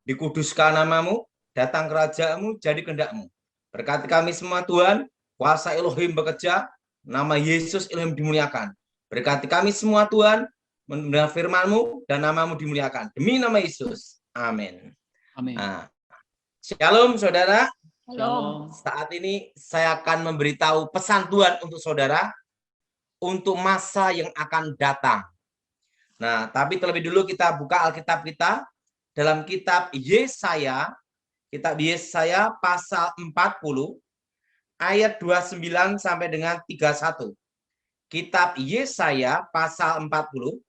Dikuduskan namamu, datang kerajaanmu, jadi kehendak-mu. Berkati kami semua Tuhan, kuasa Elohim bekerja, nama Yesus Elohim dimuliakan. Berkati kami semua Tuhan, mendengar firman-Mu dan namamu dimuliakan. Demi nama Yesus. Amin. Amin. Nah, shalom saudara. Shalom. Saat ini saya akan memberitahu pesan Tuhan untuk saudara untuk masa yang akan datang. Nah, tapi terlebih dulu kita buka Alkitab kita dalam kitab Yesaya pasal 40 ayat 29 sampai dengan 31. Kitab Yesaya pasal 40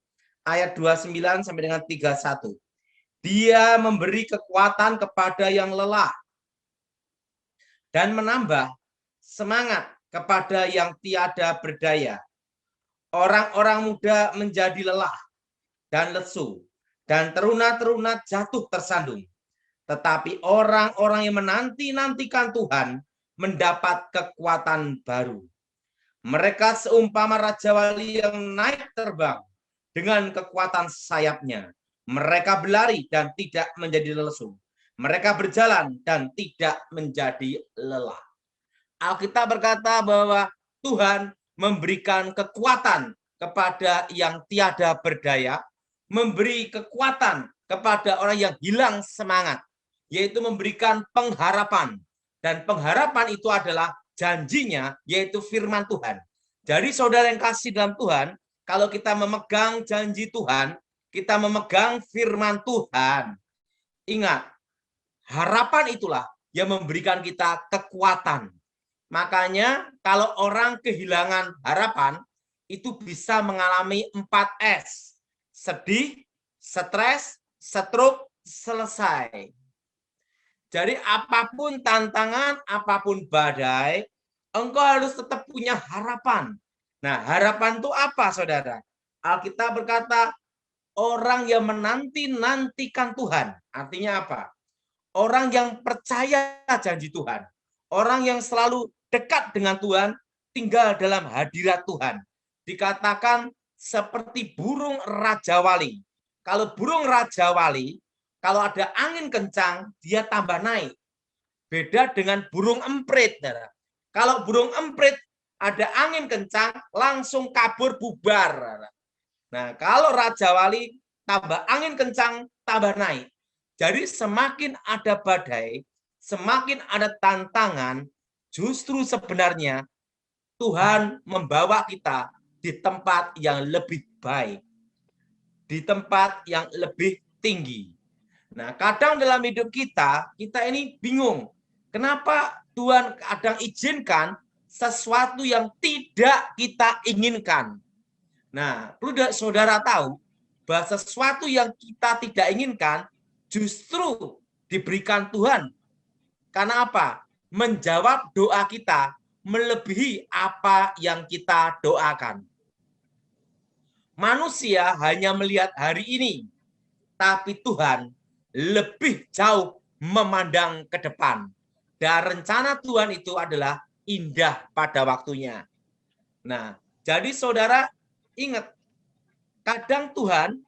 ayat 29 sampai dengan 31. Dia memberi kekuatan kepada yang lelah dan menambah semangat kepada yang tiada berdaya. Orang-orang muda menjadi lelah dan lesu, dan teruna-teruna jatuh tersandung. Tetapi orang-orang yang menanti-nantikan Tuhan mendapat kekuatan baru. Mereka seumpama Raja Wali yang naik terbang dengan kekuatan sayapnya. Mereka berlari dan tidak menjadi lesu. Mereka berjalan dan tidak menjadi lelah. Alkitab berkata bahwa Tuhan memberikan kekuatan kepada yang tiada berdaya, memberi kekuatan kepada orang yang hilang semangat, yaitu memberikan pengharapan. Dan pengharapan itu adalah janjinya, yaitu firman Tuhan. Jadi saudara yang kasih dalam Tuhan, kalau kita memegang janji Tuhan, kita memegang firman Tuhan. Ingat, harapan itulah yang memberikan kita kekuatan. Makanya kalau orang kehilangan harapan, itu bisa mengalami 4S. Sedih, stres, stroke, selesai. Jadi apapun tantangan, apapun badai, engkau harus tetap punya harapan. Nah, harapan itu apa, saudara? Alkitab berkata, orang yang menanti-nantikan Tuhan. Artinya apa? Orang yang percaya janji Tuhan. Orang yang selalu dekat dengan Tuhan, tinggal dalam hadirat Tuhan. Dikatakan seperti burung Raja Wali. Kalau burung Raja Wali, kalau ada angin kencang, dia tambah naik. Beda dengan burung emprit. Kalau burung emprit, ada angin kencang, langsung kabur bubar. Nah, kalau Raja Wali, tambah angin kencang, tambah naik. Jadi semakin ada badai, semakin ada tantangan, justru sebenarnya Tuhan membawa kita di tempat yang lebih baik, di tempat yang lebih tinggi. Nah, kadang dalam hidup kita ini bingung. Kenapa Tuhan kadang izinkan sesuatu yang tidak kita inginkan? Nah, perlu saudara tahu bahwa sesuatu yang kita tidak inginkan justru diberikan Tuhan. Karena apa? Menjawab doa kita melebihi apa yang kita doakan. Manusia hanya melihat hari ini, tapi Tuhan lebih jauh memandang ke depan. Dan rencana Tuhan itu adalah indah pada waktunya. Nah, jadi saudara ingat, kadang Tuhan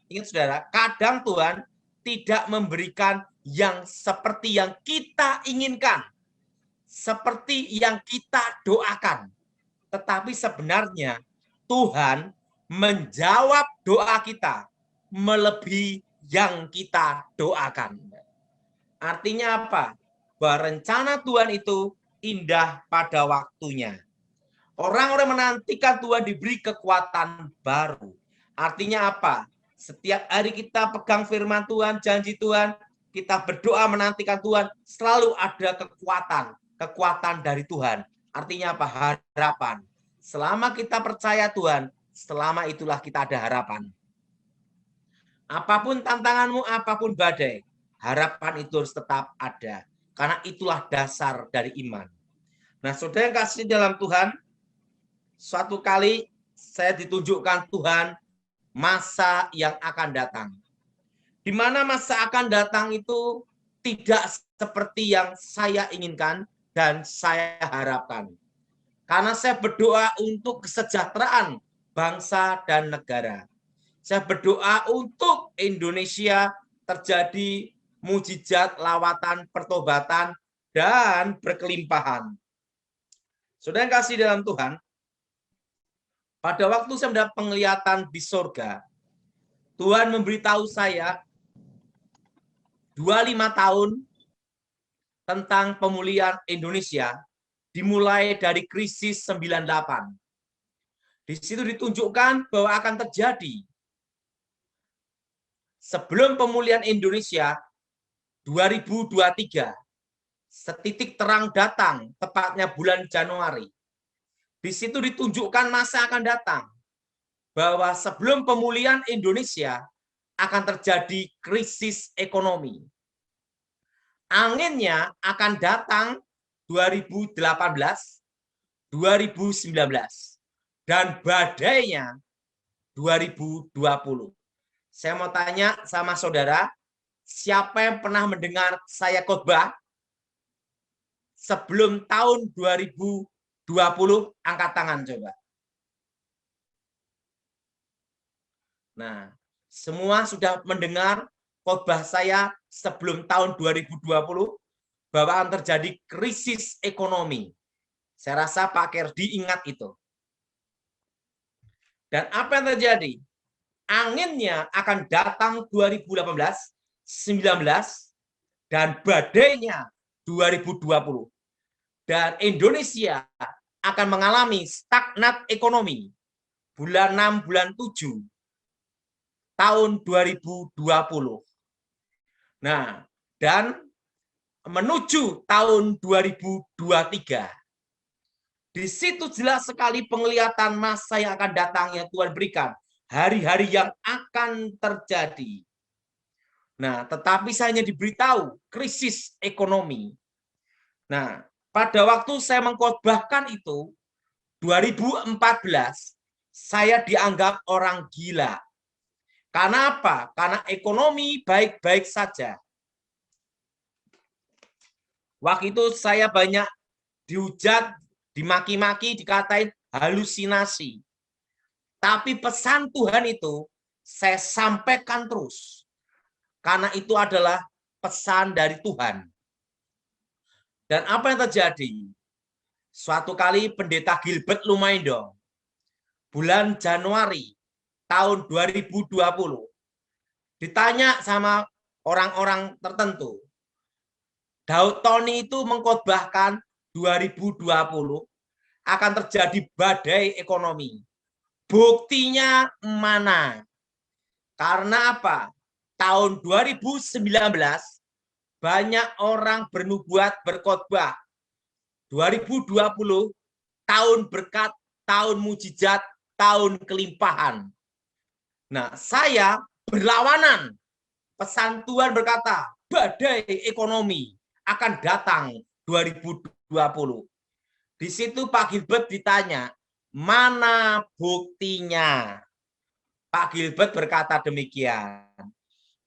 tidak memberikan yang seperti yang kita inginkan, seperti yang kita doakan. Tetapi sebenarnya Tuhan menjawab doa kita melebihi yang kita doakan. Artinya apa? Bahwa rencana Tuhan itu indah pada waktunya. Orang-orang menantikan Tuhan diberi kekuatan baru. Artinya apa? Setiap hari kita pegang firman Tuhan, janji Tuhan, kita berdoa menantikan Tuhan, selalu ada kekuatan dari Tuhan. Artinya apa? Harapan. Selama kita percaya Tuhan, selama itulah kita ada harapan. Apapun tantanganmu, apapun badai, harapan itu harus tetap ada. Karena itulah dasar dari iman. Nah, saudara yang kasih dalam Tuhan, suatu kali saya ditunjukkan Tuhan masa yang akan datang. Di mana masa akan datang itu tidak seperti yang saya inginkan dan saya harapkan. Karena saya berdoa untuk kesejahteraan bangsa dan negara. Saya berdoa untuk Indonesia terjadi mujizat, lawatan, pertobatan, dan berkelimpahan. Saudara yang kasih dalam Tuhan, pada waktu saya mendapat penglihatan di surga, Tuhan memberitahu saya 25 tahun tentang pemulihan Indonesia dimulai dari krisis 98. Di situ ditunjukkan bahwa akan terjadi sebelum pemulihan Indonesia 2023, setitik terang datang, tepatnya bulan Januari. Di situ ditunjukkan masa akan datang, bahwa sebelum pemulihan Indonesia akan terjadi krisis ekonomi. Anginnya akan datang 2018, 2019, dan badainya 2020. Saya mau tanya sama saudara, siapa yang pernah mendengar saya khotbah sebelum tahun 2020? Angkat tangan coba. Nah, semua sudah mendengar khotbah saya sebelum tahun 2020 bahwa akan terjadi krisis ekonomi. Saya rasa Pak Kerdi ingat itu. Dan apa yang terjadi? Anginnya akan datang 2018, 19, dan badainya 2020. Dan Indonesia akan mengalami stagnat ekonomi bulan 6, bulan 7 tahun 2020. Nah, dan menuju tahun 2023. Di situ jelas sekali penglihatan masa yang akan datang yang Tuhan berikan. Hari-hari yang akan terjadi. Nah, tetapi saya hanya diberitahu krisis ekonomi. Nah, pada waktu saya mengkhotbahkan itu, 2014, saya dianggap orang gila. Karena apa? Karena ekonomi baik-baik saja. Waktu itu saya banyak dihujat, dimaki-maki, dikatain halusinasi. Tapi pesan Tuhan itu saya sampaikan terus. Karena itu adalah pesan dari Tuhan. Dan apa yang terjadi? Suatu kali pendeta Gilbert Lumaindo, bulan Januari tahun 2020, ditanya sama orang-orang tertentu, Daud Tony itu mengkhotbahkan 2020 akan terjadi badai ekonomi. Buktinya mana? Karena apa? Tahun 2019 banyak orang bernubuat berkhotbah. 2020 tahun berkat, tahun mujizat, tahun kelimpahan. Nah, saya berlawanan. Pesan Tuhan berkata, badai ekonomi akan datang 2020. Di situ Pak Gilbert ditanya, mana buktinya? Pak Gilbert berkata demikian.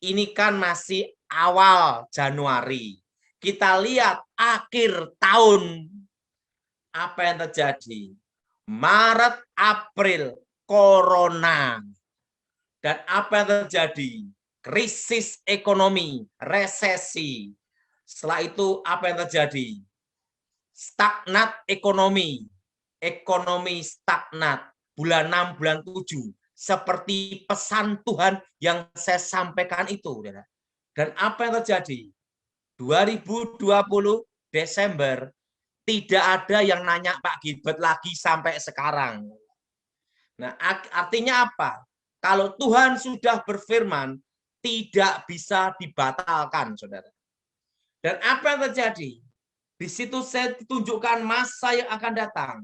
Ini kan masih awal Januari. Kita lihat akhir tahun. Apa yang terjadi? Maret, April, corona. Dan apa yang terjadi? Krisis ekonomi, resesi. Setelah itu apa yang terjadi? Stagnat ekonomi. Ekonomi stagnat. Bulan 6, bulan 7. Seperti pesan Tuhan yang saya sampaikan itu. Dan apa yang terjadi? 2020 Desember, tidak ada yang nanya Pak Gilbert lagi sampai sekarang. Nah, artinya apa? Kalau Tuhan sudah berfirman, tidak bisa dibatalkan, saudara. Dan apa yang terjadi? Di situ saya tunjukkan masa yang akan datang.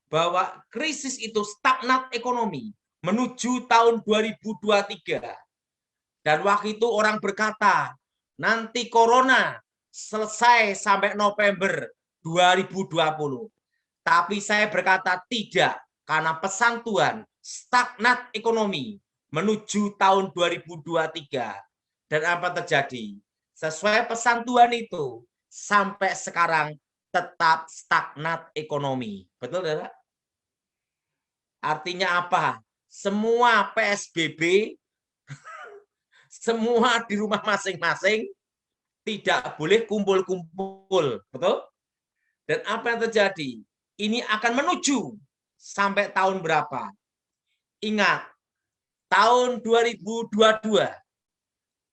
Bahwa krisis itu stagnat ekonomi menuju tahun 2023. Dan waktu itu orang berkata, nanti corona selesai sampai November 2020. Tapi saya berkata tidak, karena pesan Tuhan, stagnat ekonomi menuju tahun 2023. Dan apa terjadi? Sesuai pesan Tuhan itu, sampai sekarang tetap stagnat ekonomi. Betul, tidak? Artinya apa? Semua PSBB, semua di rumah masing-masing, tidak boleh kumpul-kumpul, betul? Dan apa yang terjadi? Ini akan menuju sampai tahun berapa? Ingat, tahun 2022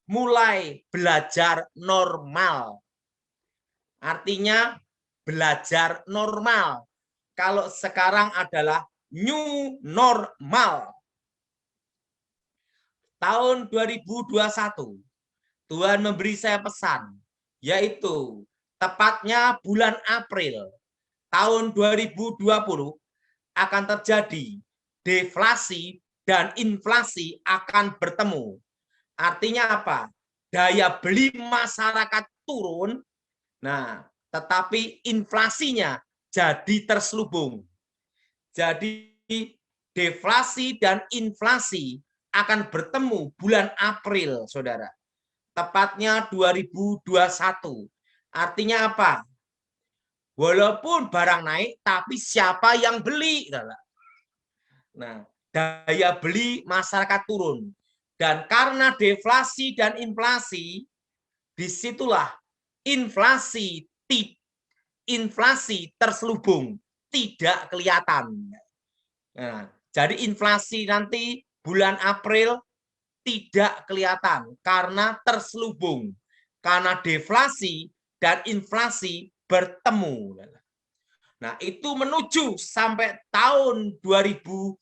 mulai belajar normal. Artinya belajar normal. Kalau sekarang adalah new normal. Tahun 2021, Tuhan memberi saya pesan, yaitu tepatnya bulan April tahun 2020 akan terjadi deflasi dan inflasi akan bertemu. Artinya apa? Daya beli masyarakat turun, nah, tetapi inflasinya jadi terselubung. Jadi deflasi dan inflasi akan bertemu bulan April, saudara. Tepatnya 2021. Artinya apa? Walaupun barang naik, tapi siapa yang beli? Nah, daya beli masyarakat turun. Dan karena deflasi dan inflasi, disitulah inflasi terselubung, tidak kelihatan. Nah, jadi inflasi nanti bulan April tidak kelihatan karena terselubung, karena deflasi dan inflasi bertemu. Nah, itu menuju sampai tahun 2022.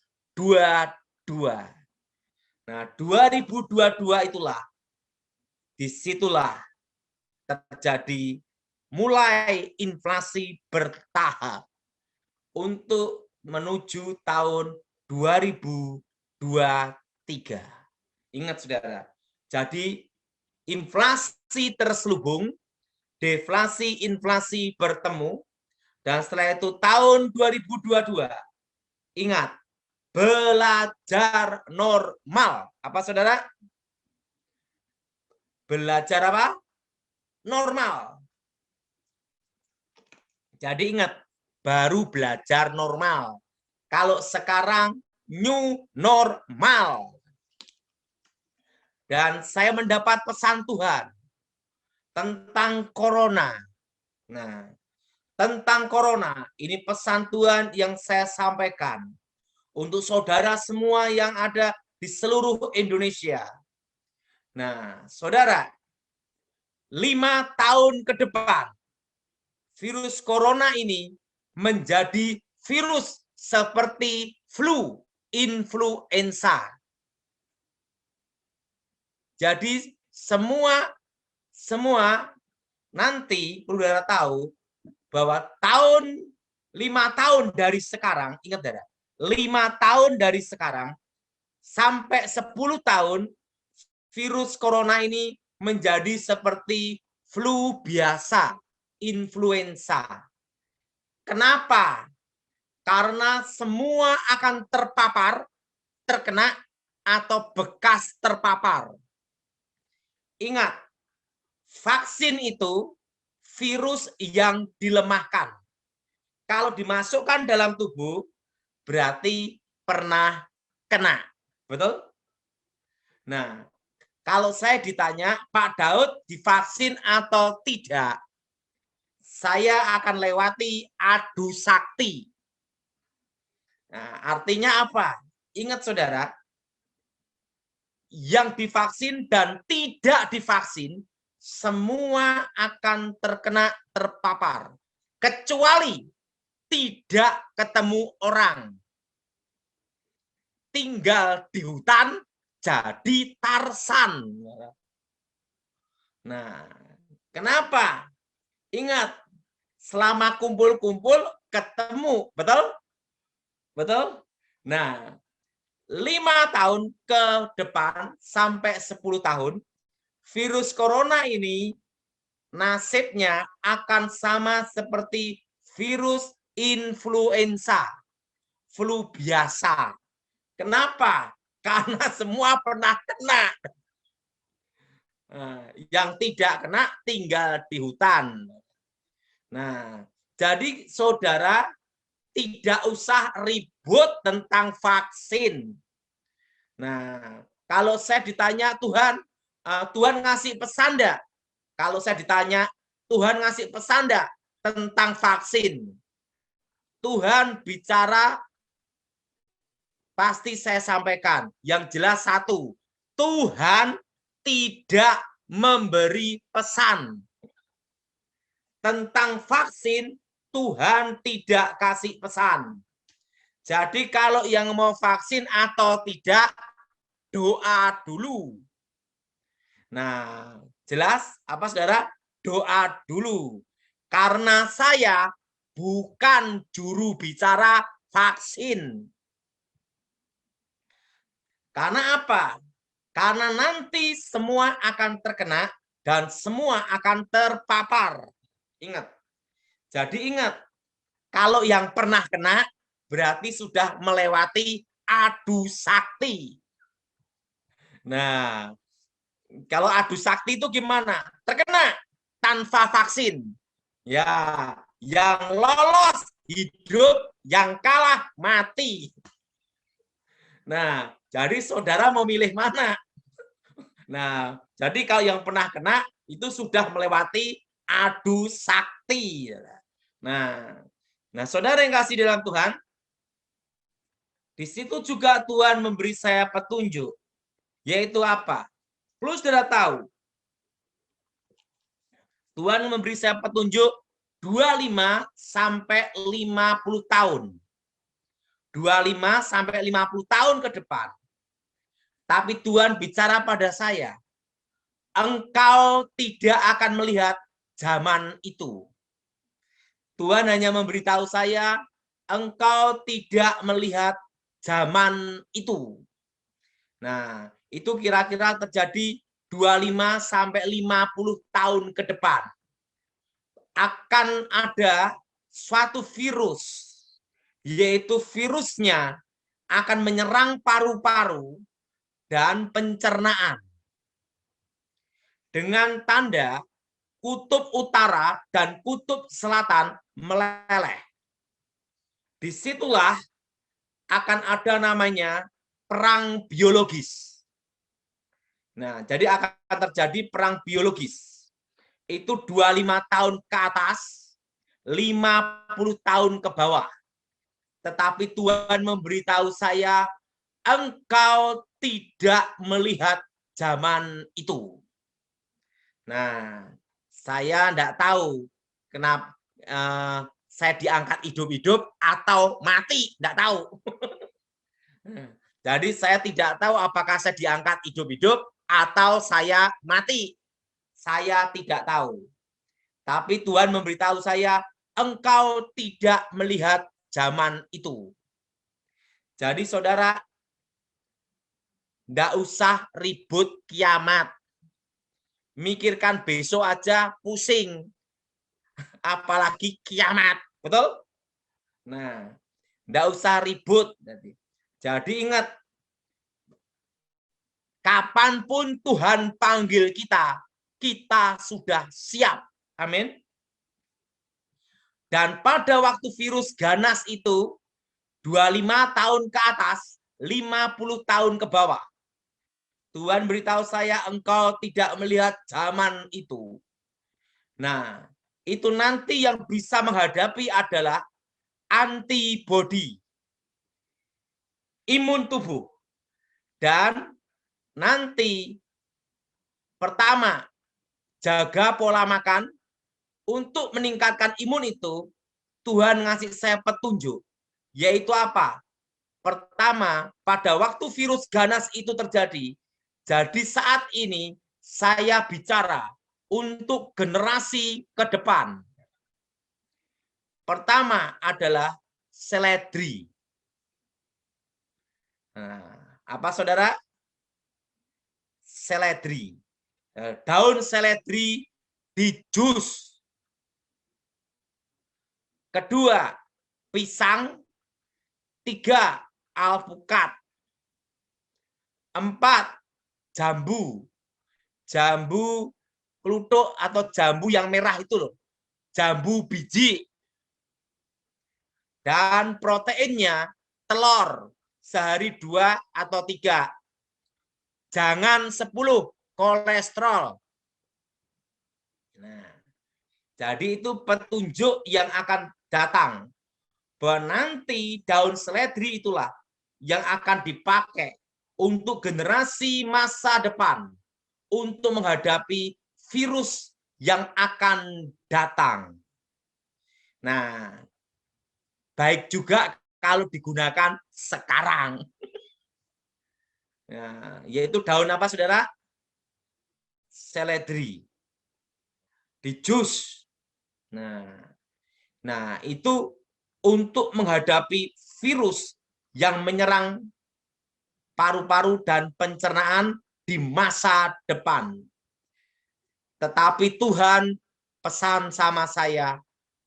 Nah, 2022 itulah, disitulah terjadi mulai inflasi bertahap untuk menuju tahun 2023. Ingat, saudara. Jadi inflasi terselubung, deflasi, inflasi bertemu, dan setelah itu tahun 2022, ingat, belajar normal. Apa, saudara? Belajar apa? Normal. Jadi ingat, baru belajar normal. Kalau sekarang new normal. Dan saya mendapat pesan Tuhan tentang corona. Nah, tentang corona, ini pesan Tuhan yang saya sampaikan untuk saudara semua yang ada di seluruh Indonesia. Nah, saudara, 5 tahun ke depan, virus corona ini menjadi virus seperti flu, influenza. Jadi semua nanti saudara tahu bahwa 5 tahun dari sekarang, ingat saudara, 5 tahun dari sekarang sampai 10 tahun virus corona ini menjadi seperti flu biasa, influenza. Kenapa? Karena semua akan terpapar, terkena, atau bekas terpapar. Ingat, vaksin itu virus yang dilemahkan. Kalau dimasukkan dalam tubuh, berarti pernah kena. Betul? Nah, kalau saya ditanya, Pak Daud divaksin atau tidak, saya akan lewati adu sakti. Nah, artinya apa? Ingat, saudara, yang divaksin dan tidak divaksin, semua akan terpapar. Kecuali tidak ketemu orang. Tinggal di hutan, jadi Tarsan. Nah, kenapa? Ingat, selama kumpul-kumpul ketemu, betul? Betul? Nah, 5 tahun ke depan sampai 10 tahun, virus corona ini nasibnya akan sama seperti virus influenza, flu biasa. Kenapa? Karena semua pernah kena. Yang tidak kena tinggal di hutan. Nah, jadi saudara tidak usah ribut tentang vaksin. Nah, kalau saya ditanya, Tuhan, Tuhan ngasih pesan enggak? Kalau saya ditanya, Tuhan ngasih pesan enggak tentang vaksin? Tuhan bicara, pasti saya sampaikan. Yang jelas satu, Tuhan tidak memberi pesan. Tentang vaksin, Tuhan tidak kasih pesan. Jadi kalau yang mau vaksin atau tidak, doa dulu. Nah, jelas apa saudara? Doa dulu. Karena saya bukan juru bicara vaksin. Karena apa? Karena nanti semua akan terkena dan semua akan terpapar. Ingat. Jadi ingat, kalau yang pernah kena berarti sudah melewati adu sakti. Nah, kalau adu sakti itu gimana? Terkena tanpa vaksin. Ya, yang lolos hidup, yang kalah mati. Nah, jadi saudara mau milih mana? Nah, jadi kalau yang pernah kena itu sudah melewati adu sakti. Nah, saudara yang kasih dalam Tuhan, di situ juga Tuhan memberi saya petunjuk, yaitu apa? Plus saudara tahu, Tuhan memberi saya petunjuk 25 sampai 50 tahun. 25 sampai 50 tahun ke depan. Tapi Tuhan bicara pada saya, engkau tidak akan melihat zaman itu. Tuhan hanya memberitahu saya, engkau tidak melihat zaman itu. Nah, itu kira-kira terjadi 25 sampai 50 tahun ke depan. Akan ada suatu virus, yaitu virusnya akan menyerang paru-paru dan pencernaan. Dengan tanda kutub utara dan kutub selatan meleleh. Disitulah akan ada namanya perang biologis. Nah, jadi akan terjadi perang biologis. Itu 25 tahun ke atas, 50 tahun ke bawah. Tetapi Tuhan memberitahu saya, engkau tidak melihat zaman itu. Nah, saya tidak tahu kenapa saya diangkat hidup-hidup atau mati, tidak tahu. Jadi saya tidak tahu apakah saya diangkat hidup-hidup atau saya mati. Saya tidak tahu. Tapi Tuhan memberitahu saya, engkau tidak melihat zaman itu. Jadi saudara, tidak usah ribut kiamat. Mikirkan besok aja pusing. Apalagi kiamat. Betul? Nah, tidak usah ribut. Jadi ingat, kapanpun Tuhan panggil kita, kita sudah siap. Amin. Dan pada waktu virus ganas itu, 25 tahun ke atas, 50 tahun ke bawah. Tuhan beritahu saya, engkau tidak melihat zaman itu. Nah, itu nanti yang bisa menghadapi adalah antibodi, imun tubuh. Dan nanti pertama, jaga pola makan. Untuk meningkatkan imun itu, Tuhan ngasih saya petunjuk. Yaitu apa? Pertama, pada waktu virus ganas itu terjadi, jadi saat ini saya bicara untuk generasi ke depan. Pertama adalah seledri. Nah, apa saudara? Seledri. Daun seledri di jus. Kedua, pisang. 3, alpukat. 4, jambu. Jambu kluthuk atau jambu yang merah itu loh. Jambu biji. Dan proteinnya telur sehari 2 atau 3. Jangan 10, kolesterol. Nah, jadi itu petunjuk yang akan datang bahwa nanti daun seledri itulah yang akan dipakai untuk generasi masa depan untuk menghadapi virus yang akan datang. Nah, baik juga kalau digunakan sekarang. Nah, yaitu daun apa, saudara? Seledri. Di jus. Nah, itu untuk menghadapi virus yang menyerang paru-paru dan pencernaan di masa depan. Tetapi Tuhan pesan sama saya,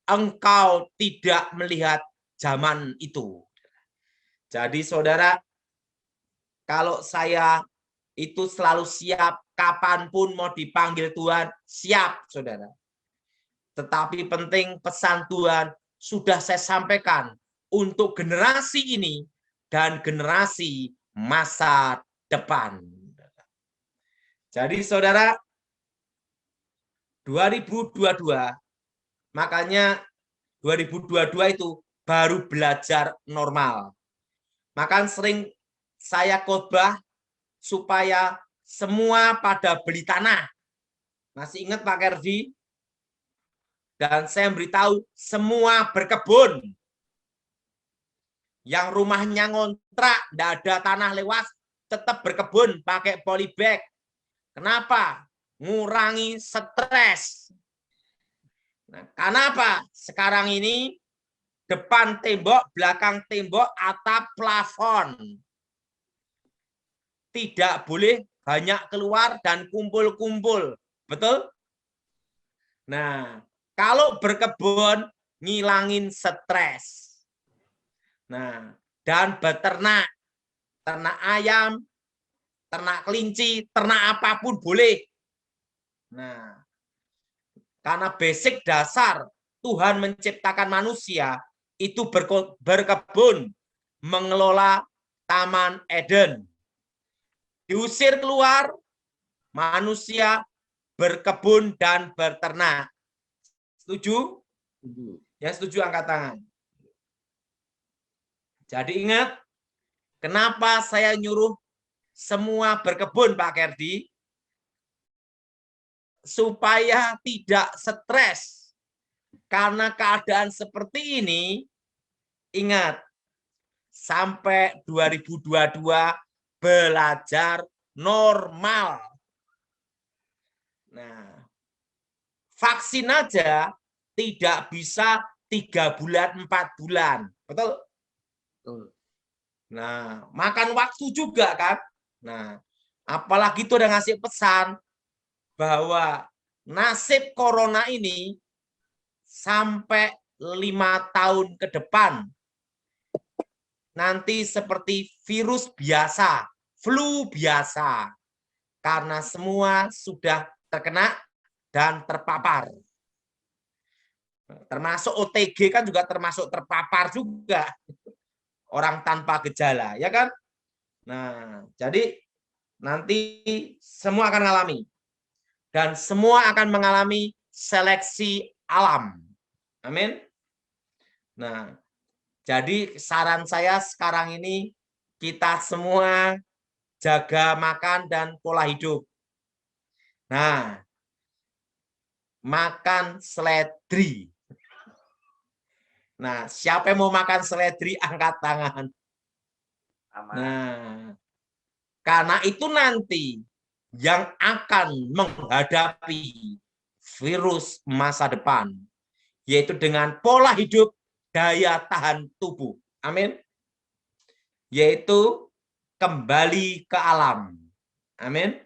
engkau tidak melihat zaman itu. Jadi saudara, kalau saya itu selalu siap, kapanpun mau dipanggil Tuhan, siap saudara. Tetapi penting pesan Tuhan sudah saya sampaikan untuk generasi ini dan generasi masa depan. Jadi saudara, 2022, makanya 2022 itu baru belajar normal. Maka sering saya khotbah supaya semua pada beli tanah. Masih ingat Pak Kerdi? Dan saya beritahu semua berkebun. Yang rumahnya ngontrak, tidak ada tanah lewat, tetap berkebun pakai polybag. Kenapa? Ngurangi stres. Nah, kenapa? Sekarang ini depan tembok, belakang tembok, atap, plafon. Tidak boleh banyak keluar dan kumpul-kumpul. Betul? Nah, kalau berkebun, ngilangin stres. Nah, dan beternak, ternak ayam, ternak kelinci, ternak apapun boleh. Nah, karena basic dasar Tuhan menciptakan manusia itu berkebun, mengelola Taman Eden. Diusir keluar, manusia berkebun dan beternak. Setuju? Ya, setuju angkat tangan. Jadi ingat, kenapa saya nyuruh semua berkebun Pak Kerdi? Supaya tidak stres. Karena keadaan seperti ini, ingat, sampai 2022 belajar normal. Nah, vaksin aja tidak bisa 3 bulan, 4 bulan. Betul? Nah, makan waktu juga kan? Nah, apalagi itu udah ngasih pesan bahwa nasib corona ini sampai 5 tahun ke depan nanti seperti virus biasa, flu biasa. Karena semua sudah terkena dan terpapar. Termasuk OTG kan juga termasuk terpapar juga. Orang tanpa gejala, ya kan? Nah, jadi nanti semua akan mengalami. Dan semua akan mengalami seleksi alam. Amin. Nah, jadi saran saya sekarang ini kita semua jaga makan dan pola hidup. Nah, makan seledri. Nah, siapa yang mau makan seledri angkat tangan. Nah, karena itu nanti yang akan menghadapi virus masa depan, yaitu dengan pola hidup daya tahan tubuh. Amin. Yaitu kembali ke alam. Amin.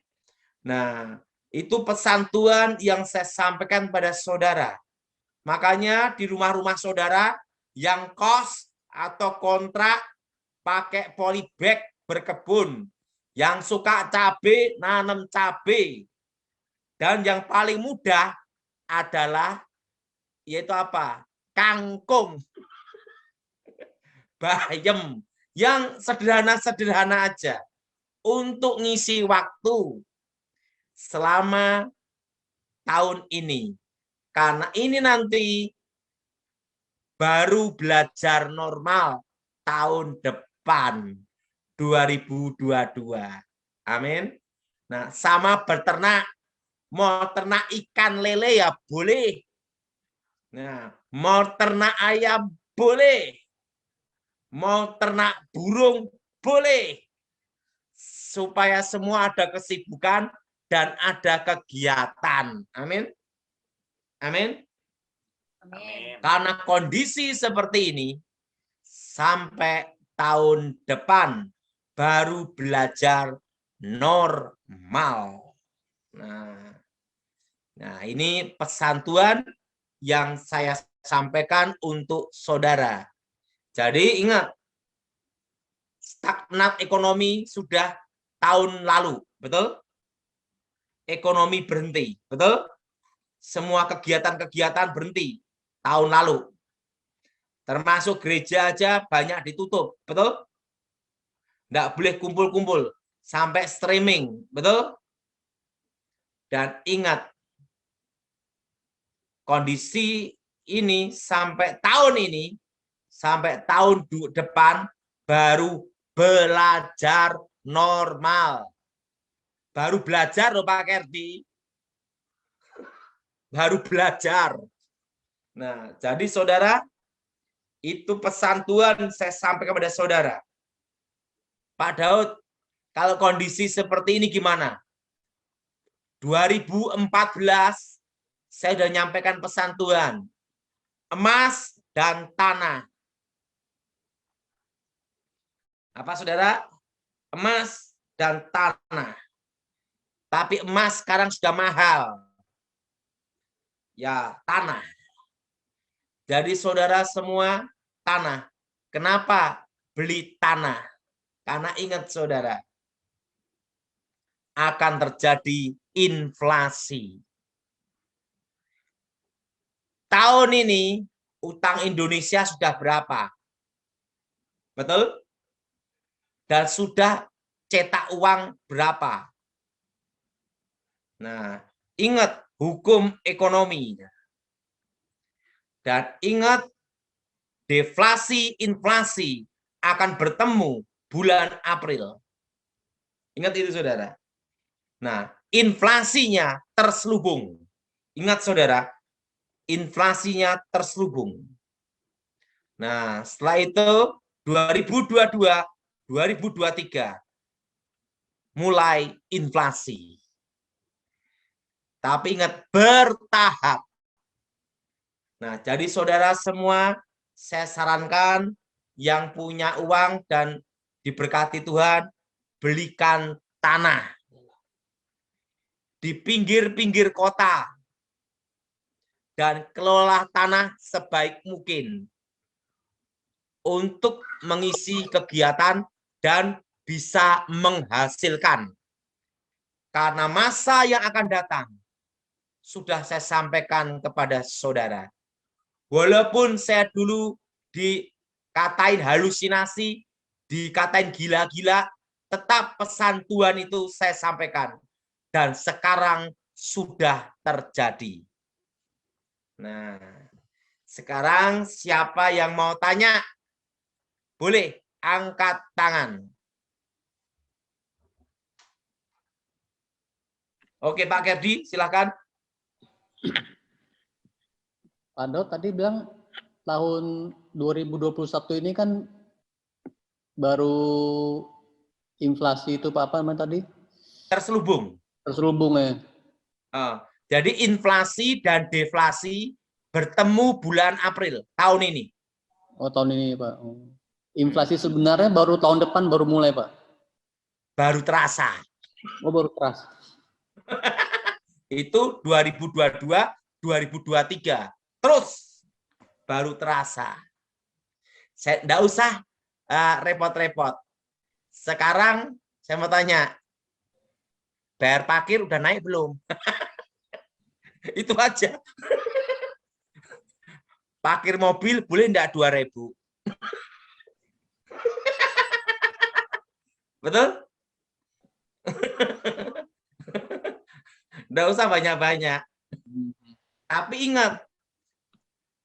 Nah, itu pesan Tuhan yang saya sampaikan pada saudara. Makanya di rumah-rumah saudara yang kos atau kontrak pakai polybag berkebun. Yang suka cabai, nanam cabai. Dan yang paling mudah adalah yaitu apa? Kangkung. Bayam. Yang sederhana-sederhana aja. Untuk ngisi waktu. selama tahun ini. Karena ini nanti baru belajar normal tahun depan 2022. Amin. Nah, sama berternak, mau ternak ikan lele ya boleh. Nah, mau ternak ayam boleh. Mau ternak burung boleh. Supaya semua ada kesibukan dan ada kegiatan. Amin. Amin. Amin. Karena kondisi seperti ini, sampai tahun depan baru belajar normal. Nah, ini pesan Tuhan yang saya sampaikan untuk saudara. Jadi ingat, stagnat ekonomi sudah tahun lalu, betul? Ekonomi berhenti, betul? Semua kegiatan-kegiatan berhenti tahun lalu. Termasuk gereja aja banyak ditutup, betul? Nggak boleh kumpul-kumpul, sampai streaming, betul? Dan ingat, kondisi ini sampai tahun depan baru belajar normal. Baru belajar loh Pak Kerdi. Baru belajar. Nah, jadi saudara, itu pesan Tuhan saya sampaikan kepada saudara. Pak Daud, kalau kondisi seperti ini gimana? 2014 saya sudah nyampaikan pesan Tuhan. Emas dan tanah. Apa saudara? Emas dan tanah. Tapi emas sekarang sudah mahal. Ya, tanah. Jadi saudara semua tanah. Kenapa beli tanah? Karena ingat saudara, akan terjadi inflasi. Tahun ini utang Indonesia sudah berapa? Betul? Dan sudah cetak uang berapa? Nah, ingat hukum ekonomi. Dan ingat deflasi inflasi akan bertemu bulan April. Ingat itu saudara. Nah, inflasinya terselubung. Ingat saudara, inflasinya terselubung. Nah, setelah itu 2022, 2023 mulai inflasi. Tapi ingat bertahap. Nah, jadi saudara semua, saya sarankan yang punya uang dan diberkati Tuhan, belikan tanah di pinggir-pinggir kota dan kelola tanah sebaik mungkin untuk mengisi kegiatan dan bisa menghasilkan. Karena masa yang akan datang sudah saya sampaikan kepada saudara. Walaupun saya dulu dikatain halusinasi, dikatain gila-gila, tetap pesan Tuhan itu saya sampaikan. Dan sekarang sudah terjadi. Nah, sekarang siapa yang mau tanya? Boleh angkat tangan. Oke Pak Gerdi, silakan. Pak Daud tadi bilang tahun 2021 ini kan baru inflasi itu Pak apa namanya tadi? Terselubung. Terselubung ya. Jadi inflasi dan deflasi bertemu bulan April tahun ini. Oh tahun ini Pak. Inflasi sebenarnya baru tahun depan baru mulai Pak. Baru terasa. Oh baru terasa. Itu 2022, 2023. Terus baru terasa. Saya enggak usah repot-repot. Sekarang saya mau tanya, bayar parkir udah naik belum? Itu aja. Parkir mobil boleh enggak 2.000? Betul? Nggak usah banyak-banyak. Tapi ingat,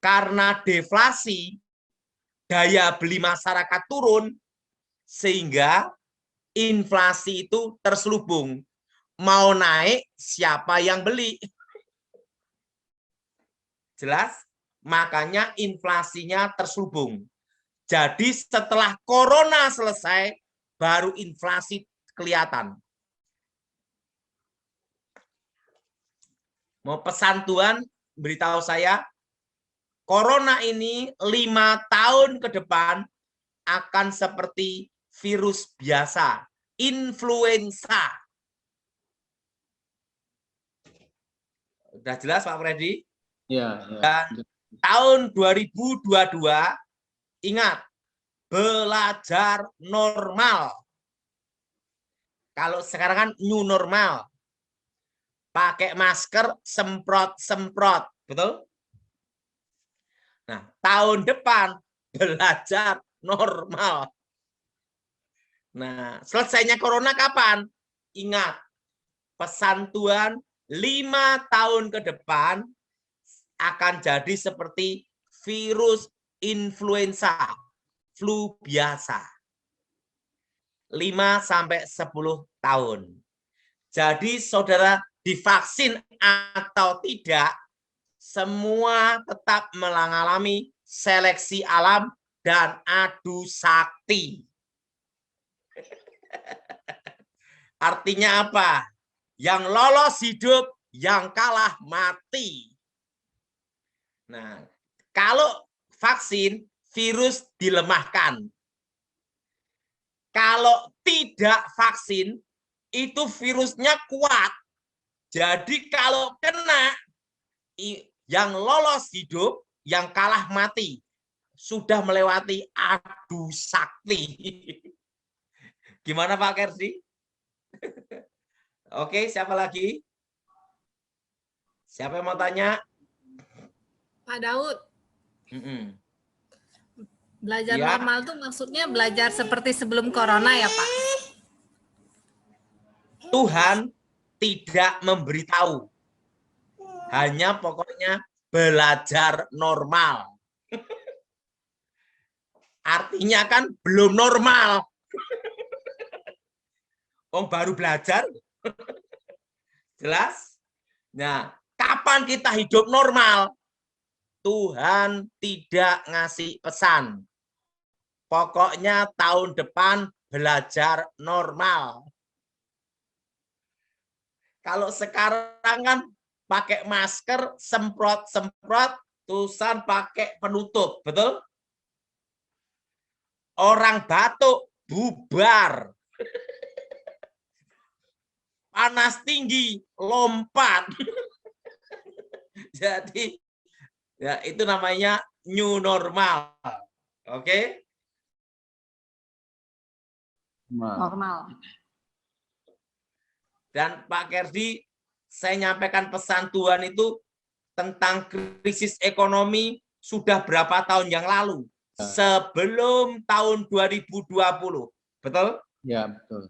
karena deflasi, daya beli masyarakat turun, sehingga inflasi itu terselubung. Mau naik, siapa yang beli? Jelas? Makanya inflasinya terselubung. Jadi setelah corona selesai, baru inflasi kelihatan. Mau pesan Tuhan, beritahu saya, corona ini 5 tahun ke depan akan seperti virus biasa, influenza. Udah jelas Pak Freddy? Ya, Dan tahun 2022, ingat, belajar normal. Kalau sekarang kan new normal. Pakai masker, semprot-semprot. Betul? Nah, tahun depan belajar normal. Nah, selesainya corona kapan? Ingat, pesan Tuhan 5 tahun ke depan akan jadi seperti virus influenza, flu biasa. 5-10 tahun. Jadi saudara divaksin atau tidak, semua tetap mengalami seleksi alam dan adu sakti. Artinya apa? Yang lolos hidup, yang kalah mati. Nah, kalau vaksin, virus dilemahkan. Kalau tidak vaksin, itu virusnya kuat. Jadi kalau kena, yang lolos hidup, yang kalah mati. Sudah melewati adu sakti. Gimana Pak Kersi? Oke, siapa lagi? Siapa yang mau tanya? Pak Daud, belajar Ya. normal tuh maksudnya belajar seperti sebelum corona ya Pak? Tuhan tidak memberitahu. Hanya pokoknya belajar normal. Artinya kan belum normal. Oh, baru belajar. Jelas? Nah, kapan kita hidup normal? Tuhan tidak ngasih pesan. Pokoknya tahun depan belajar normal. Kalau sekarang kan pakai masker, semprot-semprot, tulisan pakai penutup, betul? Orang batuk, bubar. Panas tinggi, lompat. Jadi, ya itu namanya new normal. Oke? Normal. Dan Pak Kerdi, saya nyampaikan pesan Tuhan itu tentang krisis ekonomi sudah berapa tahun yang lalu. Sebelum tahun 2020. Betul? Ya, betul.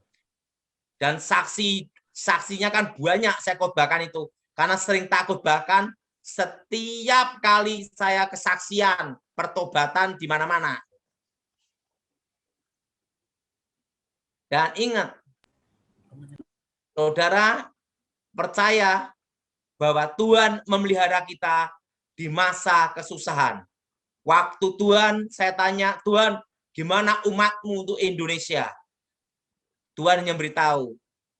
Dan saksinya kan banyak saya khotbahkan itu. Karena sering tak khotbahkan, setiap kali saya kesaksian pertobatan di mana-mana. Dan ingat, saudara percaya bahwa Tuhan memelihara kita di masa kesusahan. Waktu Tuhan, saya tanya, Tuhan, gimana umatmu untuk Indonesia? Tuhan yang beritahu,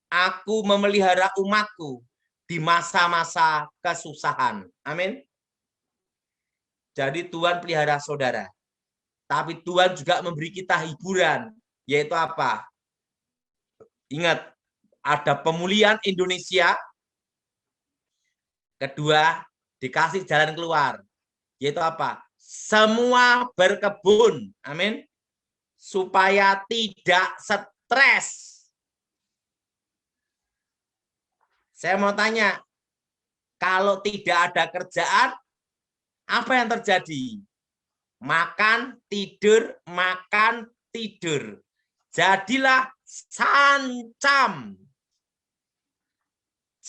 aku memelihara umatku di masa-masa kesusahan. Amin. Jadi Tuhan pelihara saudara. Tapi Tuhan juga memberi kita hiburan, yaitu apa? Ingat, ada pemulihan Indonesia. Kedua, dikasih jalan keluar. Yaitu apa? Semua berkebun. Amin. Supaya tidak stres. Saya mau tanya, kalau tidak ada kerjaan, apa yang terjadi? Makan, tidur, makan, tidur. Jadilah sancam.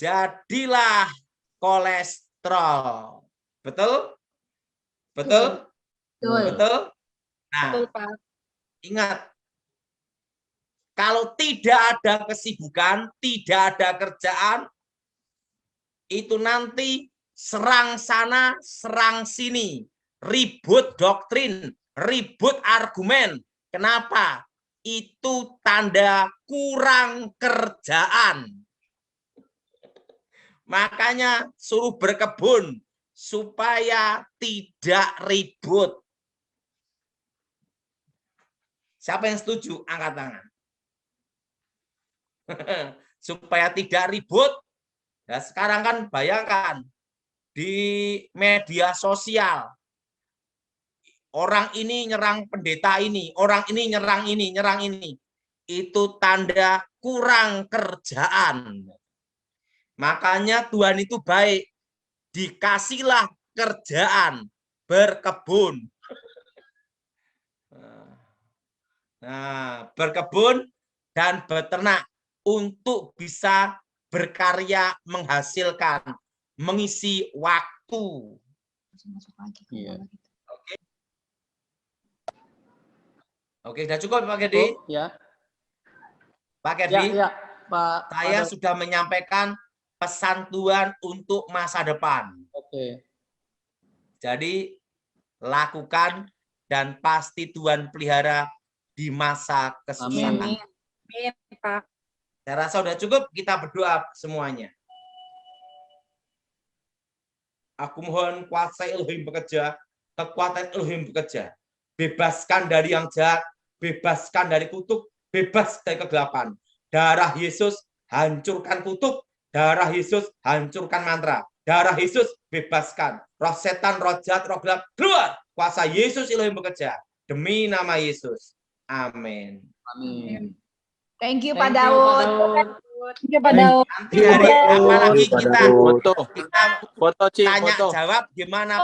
jadilah kolesterol. Betul? Betul? Betul. Betul? Nah, Betul, Pak. ingat, kalau tidak ada kesibukan, tidak ada kerjaan, itu nanti serang sana, serang sini, ribut doktrin, ribut argumen. Kenapa? Itu tanda kurang kerjaan. Makanya suruh berkebun supaya tidak ribut. Siapa yang setuju? Angkat tangan. Supaya tidak ribut. Nah, sekarang kan bayangkan di media sosial orang ini nyerang pendeta ini, orang ini nyerang ini, nyerang ini. Itu tanda kurang kerjaan. Makanya Tuhan itu baik. Dikasihlah kerjaan berkebun. Nah, berkebun dan beternak untuk bisa berkarya, menghasilkan, mengisi waktu. Iya. Oke, sudah cukup Pak Gedi? Ya. Pak Gedi, Ya, Pak. saya sudah menyampaikan pesan Tuhan untuk masa depan. Oke. Jadi, lakukan dan pasti Tuhan pelihara di masa kesusahan. Amin. Amin, Pak. Saya rasa sudah cukup, kita berdoa semuanya. Aku mohon kuasa Elohim bekerja, kekuatan Elohim bekerja. Bebaskan dari yang jahat, bebaskan dari kutuk, bebas dari kegelapan. Darah Yesus hancurkan kutuk, darah Yesus hancurkan mantra. Darah Yesus bebaskan. Roh setan, roh jahat, roh gelap, keluar. Kuasa Yesus Elohim bekerja. Demi nama Yesus. Amin. Amin. Thank you, Thank Pak you, Daud. Pak Thank you, Pak Daud. Nanti hari apalagi kita Foto, tanya foto, Ci, tanya foto. jawab gimana